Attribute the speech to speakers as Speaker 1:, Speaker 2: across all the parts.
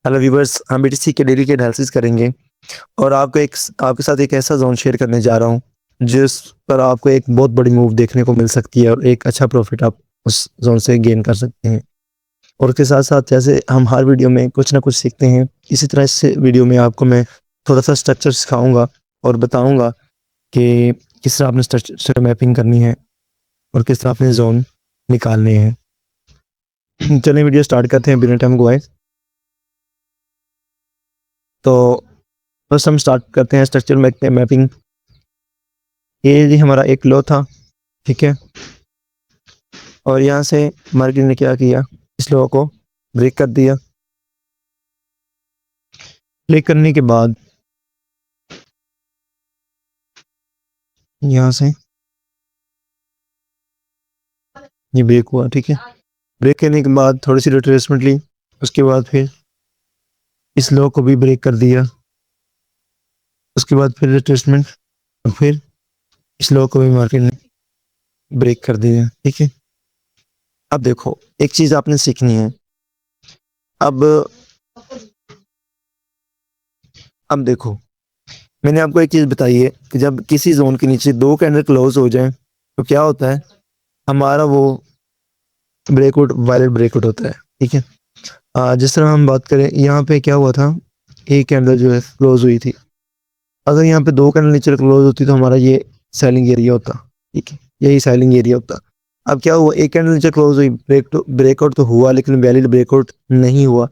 Speaker 1: Hello viewers, हम BTC के daily के एनालिसिस करेंगे और आपके साथ एक ऐसा जोन शेयर करने जा रहा हूँ जिस पर आपको एक बहुत बड़ी मूव देखने को मिल सकती है और एक अच्छा प्रॉफिट आप उस जोन से गेन कर सकते हैं। और उसके साथ साथ जैसे हम हर वीडियो में कुछ ना कुछ सीखते हैं, इसी तरह इस वीडियो में आपको मैं थोड़ा सा स्ट्रक्चर सिखाऊंगा और बताऊंगा कि किस तरह आपने स्ट्रक्चर मैपिंग करनी है और किस तरह आपने जोन निकालने हैं। चलिए वीडियो स्टार्ट करते हैं बिना टाइम गवाए। तो फर्स्ट हम स्टार्ट करते हैं स्ट्रक्चर मैपिंग। ये जी हमारा एक लो था, ठीक है। और यहाँ से मार्केट ने क्या किया, इस लो को ब्रेक कर दिया। ब्रेक करने के बाद यहाँ से ये ब्रेक हुआ, ठीक है। ब्रेक करने के बाद थोड़ी सी रिट्रेसमेंट ली, उसके बाद फिर इस लो को भी ब्रेक कर दिया, उसके बाद फिर रिट्रेसमेंट और फिर इस लो को भी मार्केट ने ब्रेक कर दिया, ठीक है। अब देखो, एक चीज आपने सीखनी है। अब अब देखो, मैंने आपको एक चीज बताई है कि जब किसी जोन के नीचे दो कैंडल क्लोज हो जाए तो क्या होता है, हमारा वो ब्रेकआउट वायलेट ब्रेकआउट होता है, ठीक है। जिस तरह हम बात करें, यहाँ पे क्या हुआ था, एक कैंडल जो है क्लोज हुई थी। अगर यहाँ पे दो कैंडल नीचे क्लोज होती तो हमारा ये सेलिंग एरिया होता, ठीक है, यही सेलिंग एरिया होता। अब क्या हुआ, एक कैंडल नीचे क्लोज हुई, ब्रेकआउट तो हुआ लेकिन वैलिड ब्रेकआउट नहीं हुआ।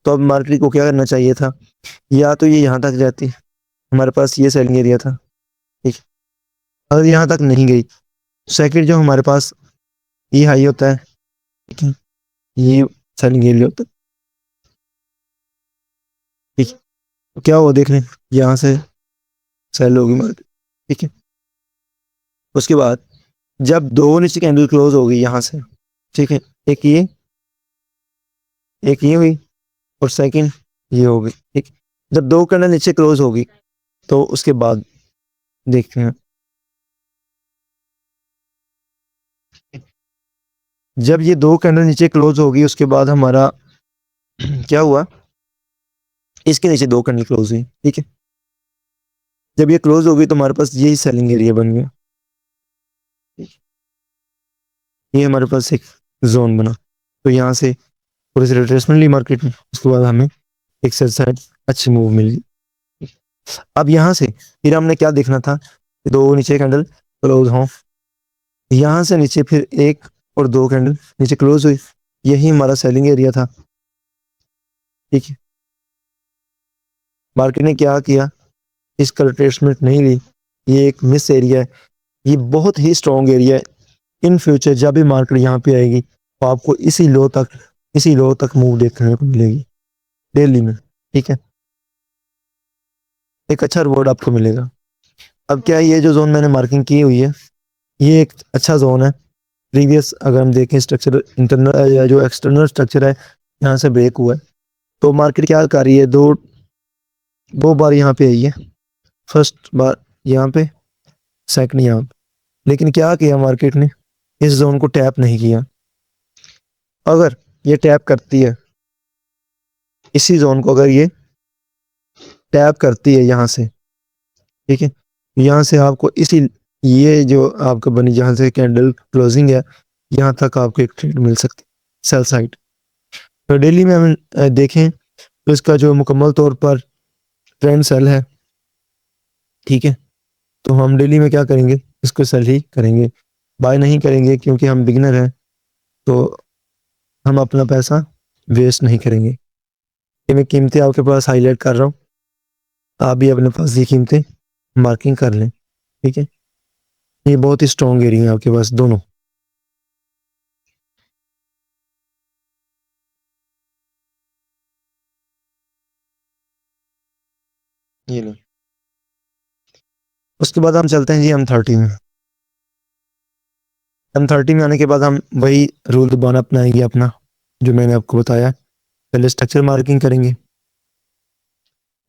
Speaker 1: तो अब मार्केट को क्या करना चाहिए था, या तो ये यहाँ तक जाती, हमारे पास ये सेलिंग एरिया था, ठीक है। अगर यहाँ तक नहीं गई, सेकंड जो हमारे पास ये हाई होता है, ठीक है, ये सेलिंग एरिया होता है, ठीक है। तो क्या हुआ देख लें, यहाँ से सेल होगी मार्केट, ठीक है। उसके बाद जब दो नीचे कैंडल क्लोज हो गई यहाँ से, ठीक है, एक ये हुई और सेकंड ये हो गई, ठीक। जब दो कैंडल नीचे क्लोज होगी तो उसके बाद देखते हैं, जब ये दो कैंडल नीचे क्लोज होगी उसके बाद हमारा क्या हुआ, इसके नीचे दो कैंडल क्लोज हुई, ठीक है। जब ये क्लोज हो गई तो हमारे पास यही सेलिंग एरिया बन गया, ये हमारे पास एक जोन बना। तो यहाँ से थोड़ी सी रिट्रेसमेंट ली मार्केट में, उसके बाद हमें एक सेल साइड अच्छी मूव मिल गई। अब यहाँ से फिर हमने क्या देखना था, दो नीचे कैंडल क्लोज हों, यहाँ से नीचे फिर एक और दो कैंडल नीचे क्लोज हुई, यही हमारा सेलिंग एरिया था, ठीक है। मार्केट ने क्या किया, इसका रिट्रेसमेंट नहीं ली, ये एक मिस एरिया है, ये बहुत ही स्ट्रॉन्ग एरिया है। इन फ्यूचर जब भी मार्केट यहाँ पे आएगी तो आपको इसी लो तक मूव देखने को मिलेगी डेली में, ठीक है। एक अच्छा रिवॉर्ड आपको मिलेगा। अब क्या है, ये जो जोन मैंने मार्किंग की हुई है, ये एक अच्छा जोन है। प्रीवियस अगर हम देखें स्ट्रक्चर, इंटरनल या जो एक्सटर्नल स्ट्रक्चर है, यहाँ से ब्रेक हुआ है। तो मार्केट क्या कर रही है, दो बार यहाँ पे आई है, फर्स्ट बार यहाँ पे, सेकंड यहाँ पे। लेकिन क्या किया मार्केट ने, इस जोन को टैप नहीं किया। अगर ये टैप करती है, इसी जोन को अगर ये टैप करती है यहाँ से, ठीक है, यहाँ से आपको इसी, ये जो आपका बनी जहाँ से कैंडल क्लोजिंग है, यहाँ तक आपको एक ट्रेड मिल सकती है सेल साइड। तो डेली में हम देखें तो इसका जो मुकम्मल तौर पर ट्रेंड सेल है, ठीक है। तो हम डेली में क्या करेंगे, इसको सेल ही करेंगे, बाय नहीं करेंगे, क्योंकि हम बिगिनर हैं। तो हम अपना पैसा वेस्ट नहीं करेंगे। ये मैं कीमतें आपके पास हाईलाइट कर रहा हूँ, आप भी अपने पास ये कीमतें मार्किंग कर लें, ठीक है। ये बहुत ही स्ट्रॉन्ग एरिया है आपके पास दोनों। ये लो, उसके बाद हम चलते हैं जी M30 में। M30 में आने के बाद हम वही रूल दोबारा अपनाएंगे अपना, जो मैंने आपको बताया। पहले स्ट्रक्चर मार्किंग करेंगे,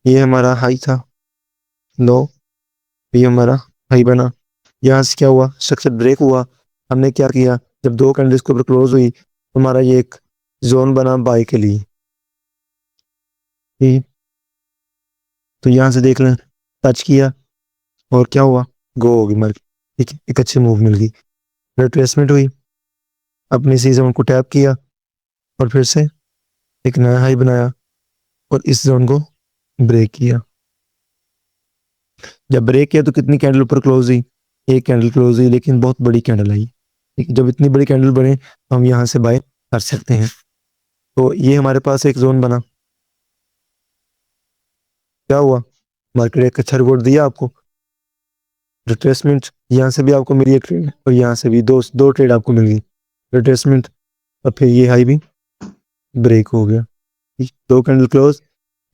Speaker 1: ये हमारा हाई था, लो, ये हमारा हाई बना। यहाँ से क्या हुआ, स्ट्रक्चर ब्रेक हुआ। हमने क्या किया, जब दो कैंडल्स के ऊपर क्लोज हुई तो हमारा ये एक जोन बना बाय के लिए, ठीक, तो यहाँ से देख लें, टच किया और क्या हुआ, गो होगी मार्केट। ठीक है, एक अच्छी मूव मिल गई, रिट्रेसमेंट हुई, अपनी इसी जोन को टैप किया और फिर से एक नया हाई बनाया और इस जोन को ब्रेक किया। जब ब्रेक किया तो कितनी कैंडल ऊपर क्लोज हुई, एक कैंडल क्लोज हुई, लेकिन बहुत बड़ी कैंडल आई। ठीक है, जब इतनी बड़ी कैंडल बने तो हम यहाँ से बाय कर सकते हैं। तो ये हमारे पास एक जोन बना, क्या हुआ, मार्केट एक अच्छा रिवॉर्ड दिया आपको, रिट्रेसमेंट यहाँ से भी आपको मिली एक ट्रेड और यहाँ से भी दो दो ट्रेड आपको मिल गई, रिट्रेसमेंट, और फिर ये हाई भी ब्रेक हो गया। ठीक, दो कैंडल क्लोज,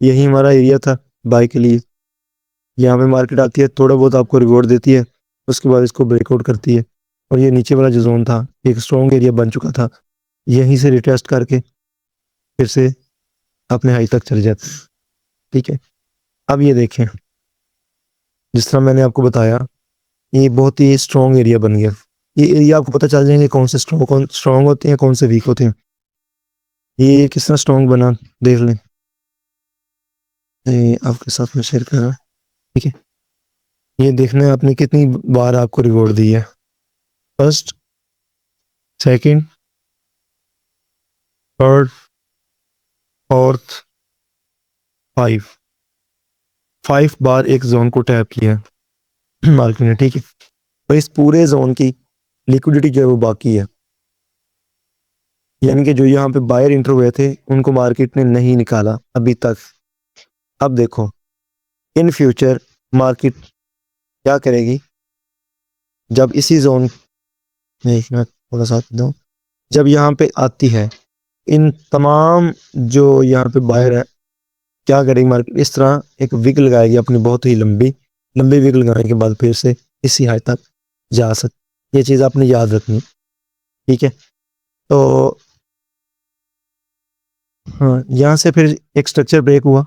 Speaker 1: यही हमारा एरिया था बाय के लिए। यहाँ पे मार्केट आती है, थोड़ा बहुत आपको रिवॉर्ड देती है, उसके बाद इसको ब्रेकआउट करती है और ये नीचे वाला जो जोन था एक स्ट्रॉन्ग एरिया बन चुका था, यहीं से रिटेस्ट करके फिर से अपने हाई तक चले जाते हैं। ठीक है, अब ये देखें, जिस तरह मैंने आपको बताया, ये बहुत ही स्ट्रॉन्ग एरिया बन गया। ये एरिया आपको पता चल जाएंगे कौन से स्ट्रॉन्ग होते हैं, कौन से वीक होते हैं। ये किस तरह स्ट्रॉन्ग बना, देख लें, ये आपके साथ में शेयर कर रहा हूं। ठीक है, ये देखना है आपने कितनी बार आपको रिवॉर्ड दी है, फर्स्ट, सेकंड, थर्ड, फोर्थ, 5 बार एक जोन को टैप किया मार्केट ने। ठीक है, तो इस पूरे जोन की लिक्विडिटी जो है वो बाकी है, यानी कि जो यहाँ पे बायर इंटर हुए थे उनको मार्केट ने नहीं निकाला अभी तक। अब देखो, इन फ्यूचर मार्केट क्या करेगी, जब इसी जोन में, एक मिनट थोड़ा सा दो, जब यहाँ पे आती है, इन तमाम जो यहाँ पे बायर है, क्या करेगी मार्केट, इस तरह एक विग लगाएगी अपनी, बहुत ही लंबी लंबी विग लगाने के बाद फिर से इसी हाई तक जा सकती। ये चीज़ आपने याद रखनी। ठीक है, तो हाँ, यहाँ से फिर एक स्ट्रक्चर ब्रेक हुआ,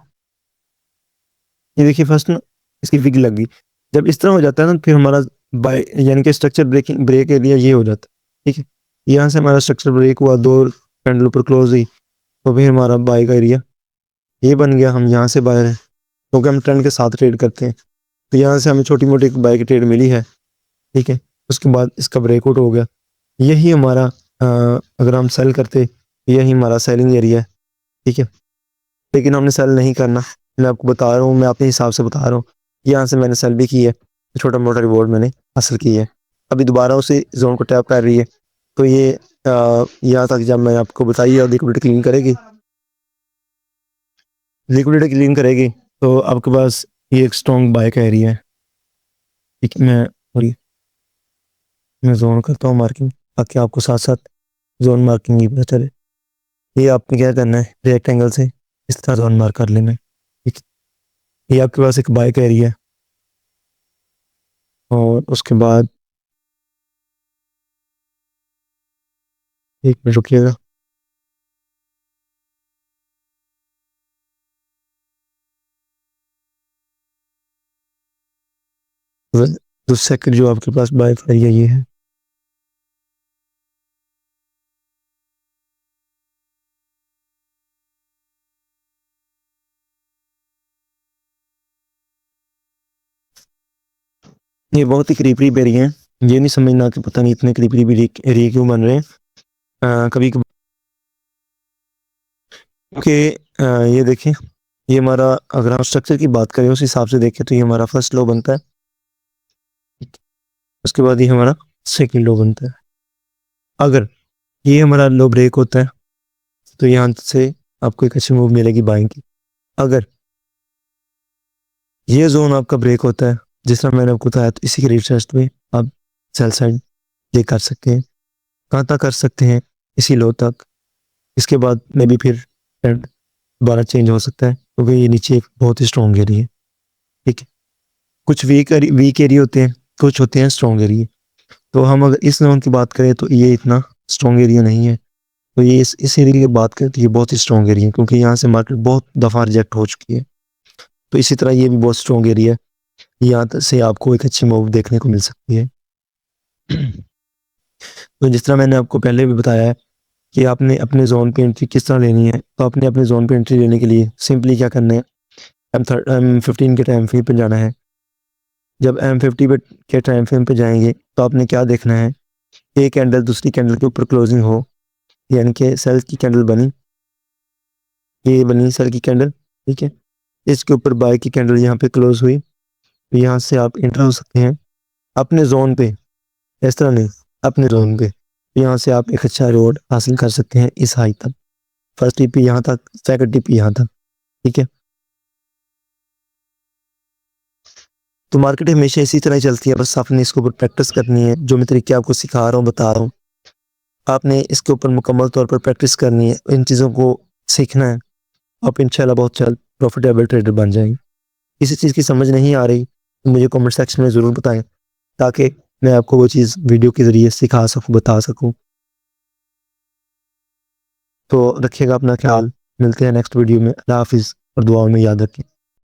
Speaker 1: ये देखिए फर्स्ट ना, इसकी विग लग गई। जब इस तरह हो जाता है ना, फिर हमारा बाय यानी कि स्ट्रक्चर ब्रेक एरिया ये हो जाता है। ठीक है, यहाँ से हमारा स्ट्रक्चर ब्रेक हुआ, दो कैंडल ऊपर क्लोज हुई, तो फिर हमारा बाय का एरिया ये बन गया, हम यहाँ से बायर हैं क्योंकि हम ट्रेंड के साथ ट्रेड करते हैं। तो यहाँ से हमें छोटी मोटी बाय की ट्रेड मिली है। ठीक है, उसके बाद इसका ब्रेकआउट हो गया, यही हमारा अगर हम सेल करते, यही हमारा सेलिंग एरिया है। ठीक है, लेकिन हमने सेल नहीं करना, मैं आपको बता रहा हूँ, मैं अपने हिसाब से बता रहा हूँ। यहाँ से मैंने सेल भी की है, छोटा मोटा रिवॉर्ड मैंने हासिल की है, अभी दोबारा उसी जोन को टैप कर रही है। तो ये यहाँ तक जब मैं आपको बताइए लिक्विडिटी क्लीन करेगी, लिक्विडिटी क्लीन करेगी तो आपके पास ये एक स्ट्रॉन्ग बाय का एरिया है। ठीक है, मैं जोन करता हूँ मार्किंग, ताकि आपको साथ साथ जोन मार्किंग भी पता चले। ये आपने क्या करना है, रेक्टेंगल से इस तरह जोन मार्क कर लेना है। ठीक है, ये आपके पास एक बाय का एरिया है और उसके बाद एक मिनट रुकिएगा, दूसरा सेकंड जो आपके पास बाय का एरिया ये है। ये बहुत ही करीब करीब एरिया है, ये नहीं समझना कि पता नहीं इतने करीब करीब एरिया क्यों बन रहे हैं कभी कभी, क्योंकि ये देखें, ये हमारा, अगर हम स्ट्रक्चर की बात करें उस हिसाब से देखें तो ये हमारा फर्स्ट लो बनता है, उसके बाद ये हमारा सेकंड लो बनता है। अगर ये हमारा लो ब्रेक होता है तो यहाँ से आपको एक अच्छी मूव मिलेगी बाइंग की। अगर ये जोन आपका ब्रेक होता है, जिस तरह मैंने आपको बताया, तो इसी के रिटेस्ट में आप सेल साइड ये कर सकते हैं। कहाँ तक कर सकते हैं, इसी लो तक, इसके बाद में भी फिर ट्रेंड दोबारा चेंज हो सकता है, क्योंकि ये नीचे एक बहुत ही स्ट्रॉन्ग एरिया है। ठीक है, कुछ वीक एरिया होते हैं, कुछ होते हैं स्ट्रॉन्ग एरिया। तो हम अगर इस जोन की बात करें तो ये इतना स्ट्रॉन्ग एरिया नहीं है, तो ये इस एरिया की बात करें तो ये बहुत ही स्ट्रॉन्ग एरिया है, क्योंकि यहाँ से मार्केट बहुत दफ़ा रिजेक्ट हो चुकी है। तो इसी तरह ये भी बहुत स्ट्रॉन्ग एरिया है, यहाँ से आपको एक अच्छी मूव देखने को मिल सकती है। तो जिस तरह मैंने आपको पहले भी बताया है कि आपने अपने जोन पे एंट्री किस तरह लेनी है। तो आपने अपने जोन पे एंट्री लेने के लिए सिंपली क्या करना है, M15 के टाइम फ्रेम पे जाना है। जब M50 के टाइम फ्रेम पे जाएंगे तो आपने क्या देखना है, एक कैंडल दूसरी कैंडल के ऊपर क्लोजिंग हो, यानी कि सेल की कैंडल बनी, ये बनी सेल की कैंडल, ठीक है। इसके ऊपर बाय की कैंडल यहाँ पे क्लोज हुई, तो यहाँ से आप एंटर हो सकते हैं अपने जोन पे, इस तरह नहीं, अपने जोन पे। यहाँ से आप एक अच्छा रोड हासिल कर सकते हैं इस हाई तक, फर्स्ट टीपी यहाँ तक, सेकंड टीपी यहाँ तक, ठीक है। तो मार्केट हमेशा इसी तरह ही चलती है, बस आपने इसके ऊपर प्रैक्टिस करनी है। जो मैं तरीके आपको सिखा रहा हूँ, बता रहा हूँ, आपने इसके ऊपर मुकम्मल तौर पर प्रैक्टिस करनी है, इन चीज़ों को सीखना है। आप इंशाल्लाह बहुत जल्द प्रॉफिटेबल ट्रेडर बन जाएंगे। किसी चीज़ की समझ नहीं आ रही तो मुझे कमेंट सेक्शन में ज़रूर बताएं, ताकि मैं आपको वो चीज़ वीडियो के ज़रिए सिखा सकूं, बता सकूं। तो रखिएगा अपना ख्याल, मिलते हैं नेक्स्ट वीडियो में। अल्लाह हाफिज़ और दुआओं में याद रखें।